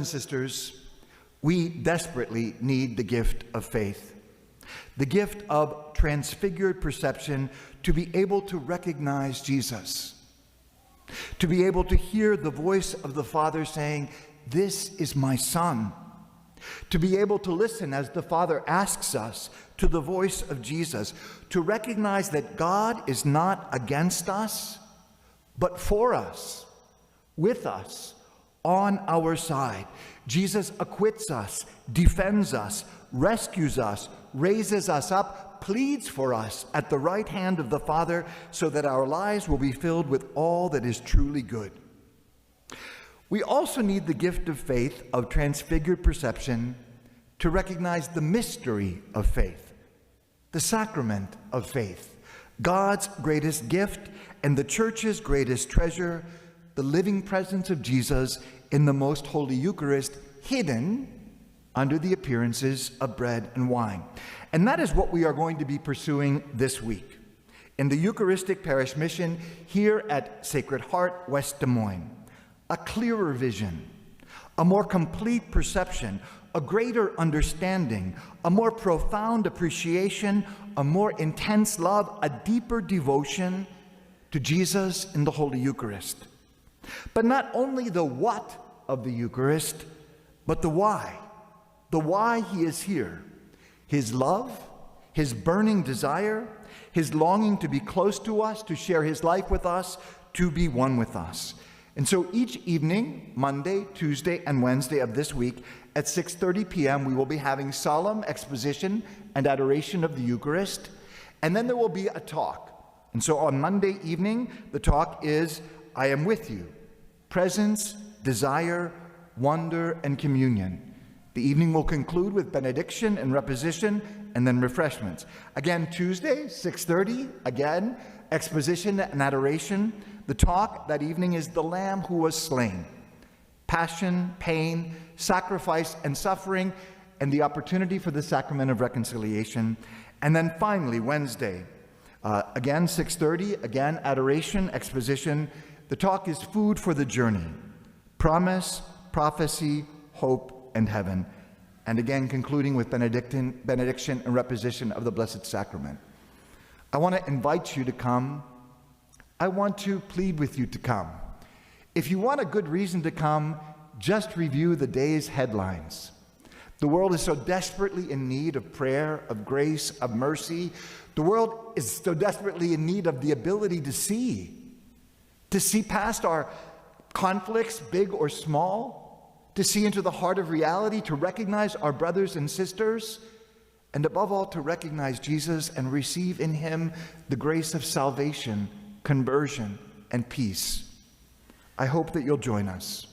and sisters, we desperately need the gift of faith, the gift of transfigured perception to be able to recognize Jesus, to be able to hear the voice of the Father saying, "This is my Son," to be able to listen as the Father asks us to the voice of Jesus, to recognize that God is not against us, but for us, with us, on our side. Jesus acquits us, defends us, rescues us, raises us up, pleads for us at the right hand of the Father so that our lives will be filled with all that is truly good. We also need the gift of faith, of transfigured perception, to recognize the mystery of faith, the sacrament of faith, God's greatest gift and the church's greatest treasure, the living presence of Jesus in the most holy Eucharist, hidden under the appearances of bread and wine. And that is what we are going to be pursuing this week in the Eucharistic Parish Mission here at Sacred Heart, West Des Moines. A clearer vision, a more complete perception, a greater understanding, a more profound appreciation, a more intense love, a deeper devotion to Jesus in the Holy Eucharist. But not only the what of the Eucharist, but the why he is here. His love, his burning desire, his longing to be close to us, to share his life with us, to be one with us. And so each evening, Monday, Tuesday, and Wednesday of this week at 6:30 p.m., we will be having solemn exposition and adoration of the Eucharist, and then there will be a talk. And so on Monday evening, the talk is, "I am with you, presence, desire, wonder, and communion." The evening will conclude with benediction and reposition, and then refreshments. Again, Tuesday, 6:30, again, exposition and adoration. The talk that evening is "The Lamb Who Was Slain." Passion, pain, sacrifice, and suffering, and the opportunity for the sacrament of reconciliation. And then finally, Wednesday, again, 6:30, again, adoration, exposition. The talk is "Food for the Journey." Promise, prophecy, hope, and heaven. And again, concluding with benediction and reposition of the Blessed Sacrament. I want to invite you to come. I want to plead with you to come. If you want a good reason to come, just review the day's headlines. The world is so desperately in need of prayer, of grace, of mercy. The world is so desperately in need of the ability to see past our conflicts, big or small, to see into the heart of reality, to recognize our brothers and sisters, and above all, to recognize Jesus and receive in him the grace of salvation, conversion, and peace. I hope that you'll join us.